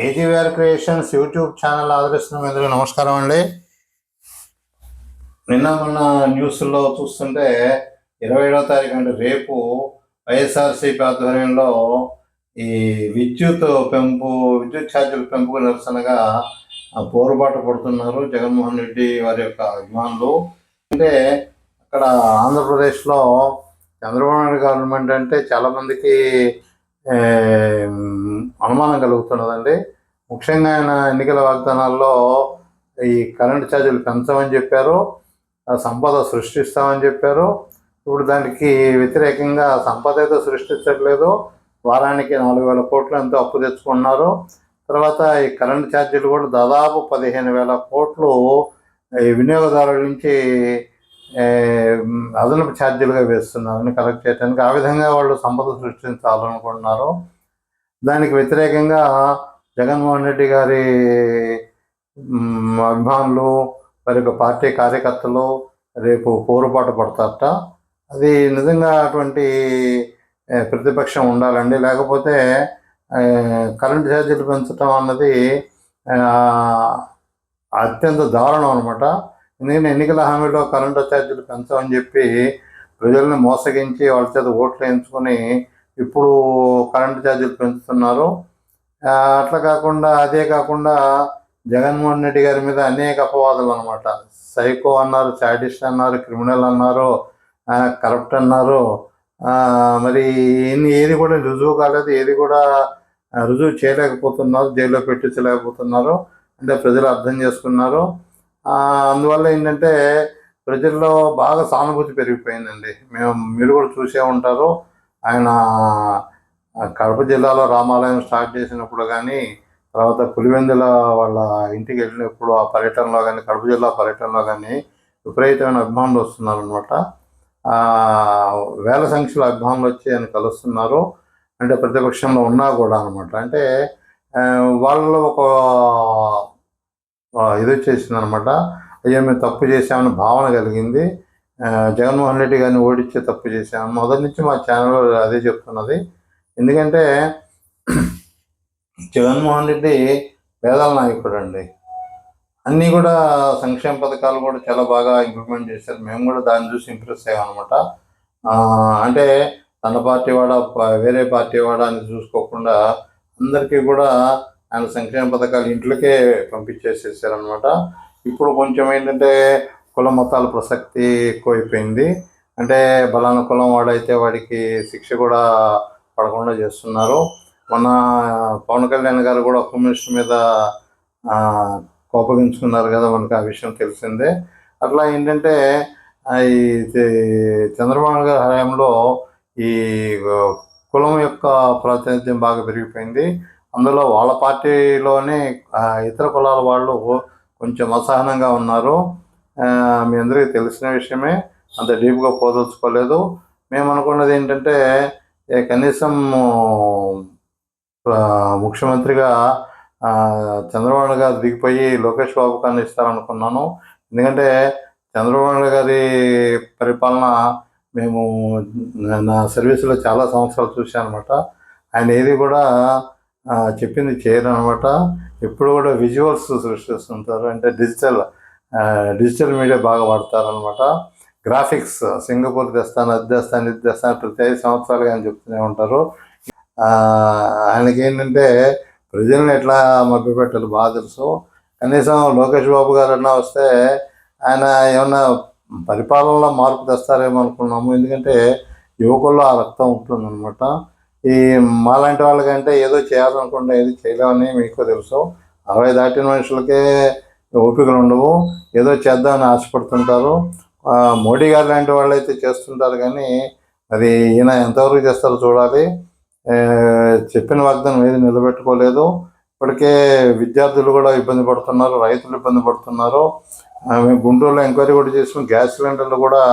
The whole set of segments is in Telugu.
ఏజీవీఆర్ క్రియేషన్స్ యూట్యూబ్ ఛానల్ ఆదరిస్తున్న మీ అందరికీ నమస్కారం అండి. నిన్న మొన్న న్యూస్లో చూస్తుంటే 27వ తారీఖు అంటే రేపు వైఎస్ఆర్సీపీ ఆధ్వర్యంలో ఈ విద్యుత్ ఛార్జీల పెంపుకు నిరసనగా పోరుబాటు పడుతున్నారు జగన్మోహన్ రెడ్డి వారి యొక్క అభిమానులు. అంటే అక్కడ ఆంధ్రప్రదేశ్లో చంద్రబాబు నాయుడు గవర్నమెంట్ అంటే చాలామందికి అనుమానం కలుగుతున్నదండి. ముఖ్యంగా ఆయన ఎన్నికల వాగ్దానాల్లో ఈ కరెంటు ఛార్జీలు పెంచమని చెప్పారు, సంపద సృష్టిస్తామని చెప్పారు. ఇప్పుడు దానికి వ్యతిరేకంగా సంపద అయితే సృష్టించట్లేదు, వారానికి 4,000 కోట్లు ఎంతో అప్పు తెచ్చుకున్నారు. తర్వాత ఈ కరెంటు ఛార్జీలు కూడా దాదాపు 15,000 కోట్లు ఈ వినియోగదారుల నుంచి అదనపు ఛార్జీలుగా వేస్తున్నారు కలెక్ట్ చేయడానికి. ఆ విధంగా వాళ్ళు సంపద సృష్టించాలనుకుంటున్నారు. దానికి వ్యతిరేకంగా జగన్మోహన్ రెడ్డి గారి అభిమానులు వారి యొక్క పార్టీ కార్యకర్తలు రేపు పోరుబాటు పడతారట. అది నిజంగా అటువంటి ప్రతిపక్షం ఉండాలండి, లేకపోతే కరెంటు ఛార్జీలు పెంచడం అన్నది అత్యంత దారుణం అనమాట. ఎందుకంటే ఎన్నికల హామీలో కరెంటు ఛార్జీలు పెంచమని చెప్పి ప్రజల్ని మోసగించి వాళ్ళ చేత ఓట్లు వేయించుకొని ఇప్పుడు కరెంటు ఛార్జీలు పెంచుతున్నారు. అట్లా కాకుండా అదే కాకుండా జగన్మోహన్ రెడ్డి గారి మీద అనేక అపవాదాలు అనమాట. సైకో అన్నారు, చాడిస్ట్ అన్నారు, క్రిమినల్ అన్నారు, కరప్ట్ అన్నారు. మరి ఏది కూడా రుజువు కాలేదు, ఏది కూడా రుజువు చేయలేకపోతున్నారు, జైల్లో పెట్టించలేకపోతున్నారు. అంటే ప్రజలు అర్థం చేసుకున్నారు. అందువల్ల ఏంటంటే ప్రజల్లో బాగా సానుభూతి పెరిగిపోయిందండి. మీరు కూడా చూసే ఉంటారు. ఆయన కడప జిల్లాలో రామాలయం స్టార్ట్ చేసినప్పుడు కానీ, తర్వాత పులివెందుల వాళ్ళ ఇంటికి వెళ్ళినప్పుడు ఆ పర్యటనలో కానీ, కడప జిల్లా పర్యటనలో కానీ విపరీతమైన అభిమానులు వస్తున్నారనమాట. వేల సంఖ్యలో అభిమానులు వచ్చి ఆయన కలుస్తున్నారు. అంటే ప్రతిపక్షంలో ఉన్నా కూడా అనమాట. అంటే వాళ్ళలో ఒక ఇది వచ్చేసింది అనమాట. అయ్యో మేము తప్పు చేసామని భావన కలిగింది. జగన్మోహన్ రెడ్డి గారిని ఓడించే తప్పు చేశాము. మొదటి నుంచి మా ఛానల్లో అదే చెప్తున్నది. ఎందుకంటే జగన్మోహన్ రెడ్డి పేదల నాయకుడు అండి. అన్నీ కూడా సంక్షేమ పథకాలు కూడా చాలా బాగా ఇంప్లిమెంట్ చేశారు. మేము కూడా దాన్ని చూసి ఇంప్రెస్ అయ్యామన్నమాట. అంటే తన పార్టీ వాడ వేరే పార్టీ వాడ అని చూసుకోకుండా అందరికీ కూడా ఆయన సంక్షేమ పథకాలు ఇంట్లోకే పంపించేసేసారనమాట. ఇప్పుడు కొంచెం ఏంటంటే కుల మతాల ప్రసక్తి ఎక్కువైపోయింది. అంటే బలానా కులం వాడైతే వాడికి శిక్ష కూడా పడకుండా చేస్తున్నారు. మొన్న పవన్ కళ్యాణ్ గారు కూడా హోమ్ మినిస్టర్ మీద కోపగించుకున్నారు కదా, మనకు ఆ విషయం తెలిసిందే. అట్లా ఏంటంటే ఈ చంద్రబాబు గారి హయాంలో ఈ కులం యొక్క ప్రాతినిధ్యం బాగా పెరిగిపోయింది. అందులో వాళ్ళ పార్టీలోనే ఇతర కులాల వాళ్ళు కొంచెం అసహనంగా ఉన్నారు. మీ అందరికీ తెలిసిన విషయమే, అంత డీప్గా పోదలుచుకోలేదు. మేము అనుకున్నది ఏంటంటే కనీసం ముఖ్యమంత్రిగా చంద్రబాబు గారు దిగిపోయి లోకేష్ బాబు గారిని ఇస్తారనుకున్నాను. ఎందుకంటే చంద్రబాబు గారి పరిపాలన మేము నా సర్వీసులో చాలా సంవత్సరాలు చూశానమాట. ఆయన ఏది కూడా చెప్పింది చేయరు అనమాట. ఎప్పుడు కూడా విజువల్స్ సృష్టిస్తుంటారు. అంటే డిజిటల్ మీడియా బాగా వాడతారనమాట. గ్రాఫిక్స్ సింగపూర్ తెస్తాను, అది తెస్తాను, ఇది తెస్తాను ప్రతి 5 సంవత్సరాలుగా అని చెప్తూనే ఉంటారు. ఆయనకి ఏంటంటే ప్రజలను ఎట్లా మభ్యపెట్టాలి బాగా తెలుసు. కనీసం లోకేష్ బాబు గారు అన్నా వస్తే ఆయన ఏమన్నా పరిపాలనలో మార్పు తెస్తారేమో అనుకున్నాము. ఎందుకంటే యువకుల్లో ఆ రక్తం ఉంటుందన్నమాట. ఈ మాలాంటి వాళ్ళకంటే ఏదో చేయాలనుకుంటే ఏది చేయలేమని మీకు తెలుసు. 60 దాటిన మనుషులకే ఓపికలు ఉండవు, ఏదో చేద్దామని ఆశపడుతుంటారు. మోడీ గారు లాంటి వాళ్ళు అయితే చేస్తుంటారు, కానీ అది ఈయన ఎంతవరకు చేస్తారో చూడాలి. చెప్పిన వాగ్దానం ఏది నిలబెట్టుకోలేదు. ఇప్పటికే విద్యార్థులు కూడా ఇబ్బంది పడుతున్నారు, రైతులు ఇబ్బంది పడుతున్నారు. మేము గుంటూరులో ఎంక్వైరీ కూడా చేసిన గ్యాస్ సిలిండర్లు కూడా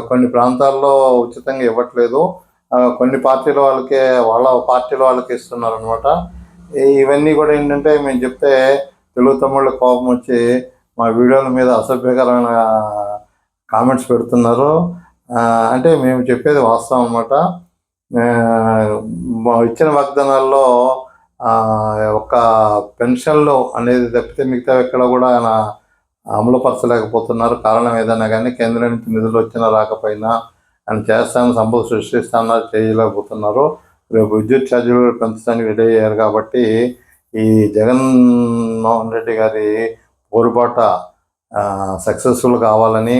కొన్ని ప్రాంతాల్లో ఉచితంగా ఇవ్వట్లేదు. కొన్ని పార్టీల వాళ్ళకే వాళ్ళ పార్టీల వాళ్ళకి ఇస్తున్నారు అనమాట. ఇవన్నీ కూడా ఏంటంటే మేము చెప్తే తెలుగు తమ్ముళ్ళ కోపం వచ్చి మా వీడియోల మీద అసభ్యకరమైన కామెంట్స్ పెడుతున్నారు. అంటే మేము చెప్పేది వాస్తవం అన్నమాట. ఇచ్చిన వాగ్దానాల్లో ఒక్క పెన్షన్లో అనేది తప్పితే మిగతా ఎక్కడ కూడా ఆయన అమలుపరచలేకపోతున్నారు. కారణం ఏదైనా కానీ కేంద్రం నుంచి నిధులు వచ్చినా రాకపోయినా ఆయన చేస్తాను సంపద సృష్టిస్తానన్నారు, చేయలేకపోతున్నారు. రేపు విద్యుత్ ఛార్జీలు పెంచడానికి రెడీ అయ్యారు కాబట్టి ఈ జగన్మోహన్ రెడ్డి గారి పోరుబాట సక్సెస్ఫుల్ కావాలని,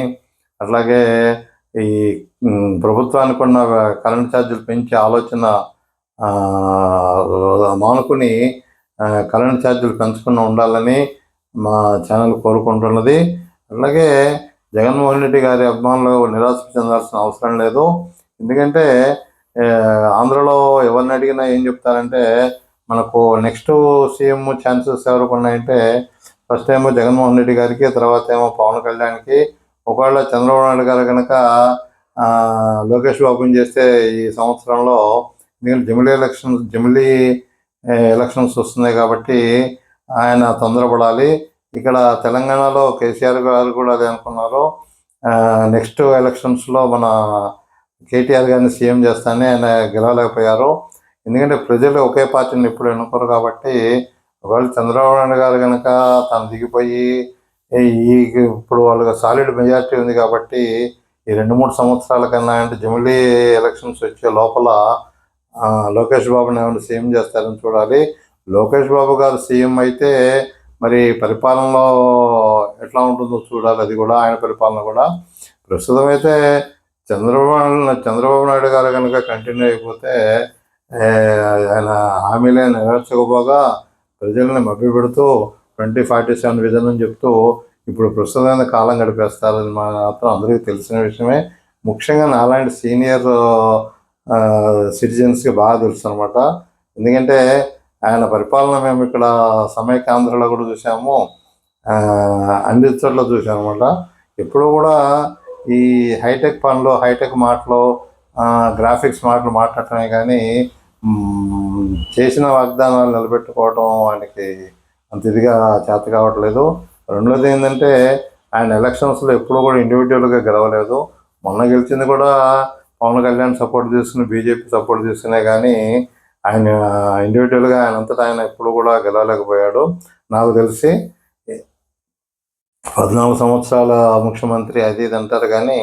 అట్లాగే ఈ ప్రభుత్వానికి ఉన్న కరెంట్ ఛార్జీలు పెంచే ఆలోచన మానుకుని కరెంట్ ఛార్జీలు పెంచకుండా ఉండాలని మా ఛానల్ కోరుకుంటున్నది. అలాగే జగన్మోహన్ రెడ్డి గారి అభిమానులు నిరాశ చెందాల్సిన అవసరం లేదు. ఎందుకంటే ఆంధ్రలో ఎవరిని అడిగినా ఏం చెప్తారంటే మనకు నెక్స్ట్ సీఎం ఛాన్సెస్ ఎవరికి ఉన్నాయంటే ఫస్ట్ ఏమో జగన్మోహన్ రెడ్డి గారికి, తర్వాత ఏమో పవన్ కళ్యాణ్కి. ఒకవేళ చంద్రబాబు నాయుడు గారు కనుక లోకేష్ బాబుని చేస్తే ఈ సంవత్సరంలో, ఎందుకంటే జమిలీ ఎలక్షన్స్ వస్తున్నాయి కాబట్టి ఆయన తొందరపడాలి. ఇక్కడ తెలంగాణలో కేసీఆర్ గారు కూడా అదే అనుకున్నారు. నెక్స్ట్ ఎలక్షన్స్లో మన కేటీఆర్ గారిని సీఎం చేస్తానే ఆయన గెలవలేకపోయారు. ఎందుకంటే ప్రజలు ఒకే పార్టీని ఎప్పుడు ఎన్నుకోరు కాబట్టి ఒకవేళ చంద్రబాబు నాయుడు గారు కనుక తను దిగిపోయి ఇప్పుడు వాళ్ళకి సాలిడ్ మెజార్టీ ఉంది కాబట్టి ఈ 2-3 సంవత్సరాల కన్నా అంటే జమిలీ ఎలక్షన్స్ వచ్చే లోపల లోకేష్ బాబుని ఏమైనా సీఎం చేస్తారని చూడాలి. లోకేష్ బాబు గారు సీఎం అయితే మరి పరిపాలనలో ఎట్లా ఉంటుందో చూడాలి. అది కూడా ఆయన పరిపాలన కూడా. ప్రస్తుతం అయితే చంద్రబాబు నాయుడు గారు కనుక కంటిన్యూ అయిపోతే ఆయన హామీలే నెరవేర్చకపోగా ప్రజల్ని మభ్యపెడుతూ 2047 విజన్ అని చెప్తూ ఇప్పుడు ప్రస్తుతమైన కాలం గడిపేస్తారని మాత్రం అందరికీ తెలిసిన విషయమే. ముఖ్యంగా నాలాంటి సీనియర్ సిటిజన్స్కి బాగా తెలుసు అనమాట. ఎందుకంటే ఆయన పరిపాలన మేము ఇక్కడ సమైక్యాంధ్రలో కూడా చూసాము, అన్ని చోట్ల చూసాం అనమాట. ఎప్పుడు కూడా ఈ హైటెక్ పనులు, హైటెక్ మాటలు, గ్రాఫిక్స్ మాటలు మాట్లాడటమే కానీ చేసిన వాగ్దానాలు నిలబెట్టుకోవడం ఆయనకి అంత ఇదిగా చేత కావట్లేదు. రెండోది ఏంటంటే ఆయన ఎలక్షన్స్లో ఎప్పుడు కూడా ఇండివిజువల్గా గెలవలేదు. మొన్న గెలిచింది కూడా పవన్ కళ్యాణ్ సపోర్ట్ చేసుకుని, బీజేపీ సపోర్ట్ చేసుకునే కానీ ఆయన ఇండివిజువల్గా ఆయనంతటా ఆయన ఎప్పుడు కూడా గెలవలేకపోయాడు. నాకు తెలిసి 14 సంవత్సరాల ముఖ్యమంత్రి అది ఇది అంటారు కానీ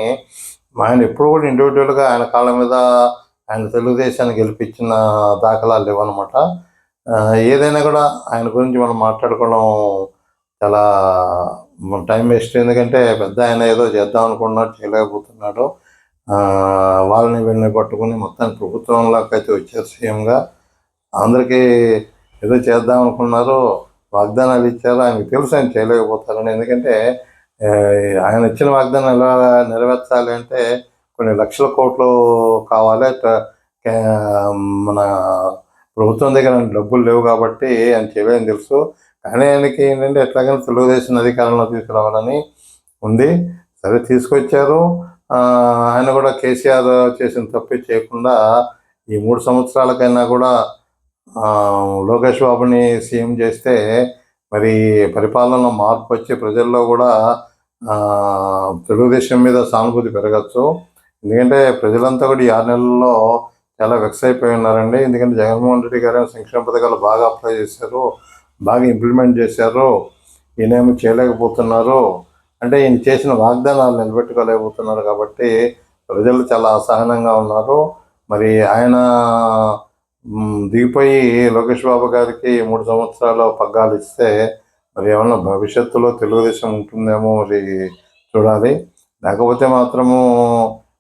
ఆయన ఎప్పుడు కూడా ఇండివిజువల్గా ఆయన కాళ్ళ మీద ఆయన తెలుగుదేశాన్ని గెలిపించిన దాఖలాలు లేవన్నమాట. ఏదైనా కూడా ఆయన గురించి మనం మాట్లాడుకోవడం చాలా టైం వేస్ట్. ఎందుకంటే పెద్ద ఆయన ఏదో చేద్దాం అనుకున్నాడు, చేయలేకపోతున్నాడు. వీళ్ళని పట్టుకుని మొత్తం ప్రభుత్వంలోకి అయితే వచ్చారు సీఎంగా. అందరికీ ఏదో చేద్దాం అనుకున్నారు, వాగ్దానాలు ఇచ్చారు. ఆయనకు తెలుసు ఆయన చేయలేకపోతారని. ఎందుకంటే ఆయన ఇచ్చిన వాగ్దానం ఎలా నెరవేర్చాలి అంటే కొన్ని లక్షల కోట్లు కావాలి. మన ప్రభుత్వం దగ్గర డబ్బులు లేవు కాబట్టి ఆయన చేయలేని తెలుసు. కానీ ఆయనకి ఏంటంటే ఎట్లాగైనా తెలుగుదేశం అధికారంలో తీసుకురావాలని ఉంది. సరే తీసుకొచ్చారు. ఆయన కూడా కేసీఆర్ చేసిన తప్పే చేయకుండా ఈ 3 సంవత్సరాలకైనా కూడా లోకేష్ బాబుని సీఎం చేస్తే మరి పరిపాలనలో మార్పు వచ్చి ప్రజల్లో కూడా తెలుగుదేశం మీద సానుభూతి పెరగచ్చు. ఎందుకంటే ప్రజలంతా కూడా ఈ 6 నెలల్లో చాలా వెక్స్ అయిపోయి ఉన్నారండి. ఎందుకంటే జగన్మోహన్ రెడ్డి గారు సంక్షేమ పథకాలు బాగా అప్లై చేశారు, బాగా ఇంప్లిమెంట్ చేశారు. ఈయనేమో చేయలేకపోతున్నారు. అంటే ఈయన చేసిన వాగ్దానాలు నిలబెట్టుకోలేకపోతున్నారు కాబట్టి ప్రజలు చాలా అసహనంగా ఉన్నారు. మరి ఆయన దిగిపోయి లోకేష్ బాబు గారికి 3 సంవత్సరాలు పగ్గాలు ఇస్తే మరి ఏమన్నా భవిష్యత్తులో తెలుగుదేశం ఉంటుందేమో మరి చూడాలి. లేకపోతే మాత్రము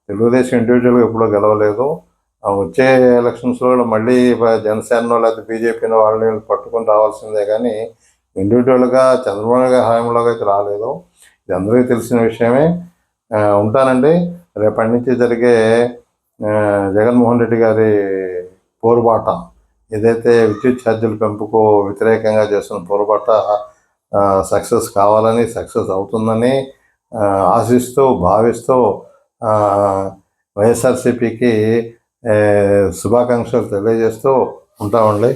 తెలుగుదేశం ఇండివిజువల్గా ఎప్పుడూ గెలవలేదు. వచ్చే ఎలక్షన్స్లో కూడా మళ్ళీ జనసేనలో లేకపోతే బీజేపీనో వాళ్ళని పట్టుకొని రావాల్సిందే కానీ ఇండివిజువల్గా చంద్రబాబు గారి హామీలోకి అయితే రాలేదు. ఇది అందరికీ తెలిసిన విషయమే. ఉంటానండి. రేపటి నుంచి జరిగే జగన్మోహన్ రెడ్డి గారి పోరుబాట, ఏదైతే విద్యుత్ ఛార్జీల పెంపుకు వ్యతిరేకంగా చేస్తున్న పోరుబాట సక్సెస్ కావాలని, సక్సెస్ అవుతుందని ఆశిస్తూ, భావిస్తూ వైఎస్ఆర్సీపీకి శుభాకాంక్షలు తెలియజేస్తూ ఉంటామండి.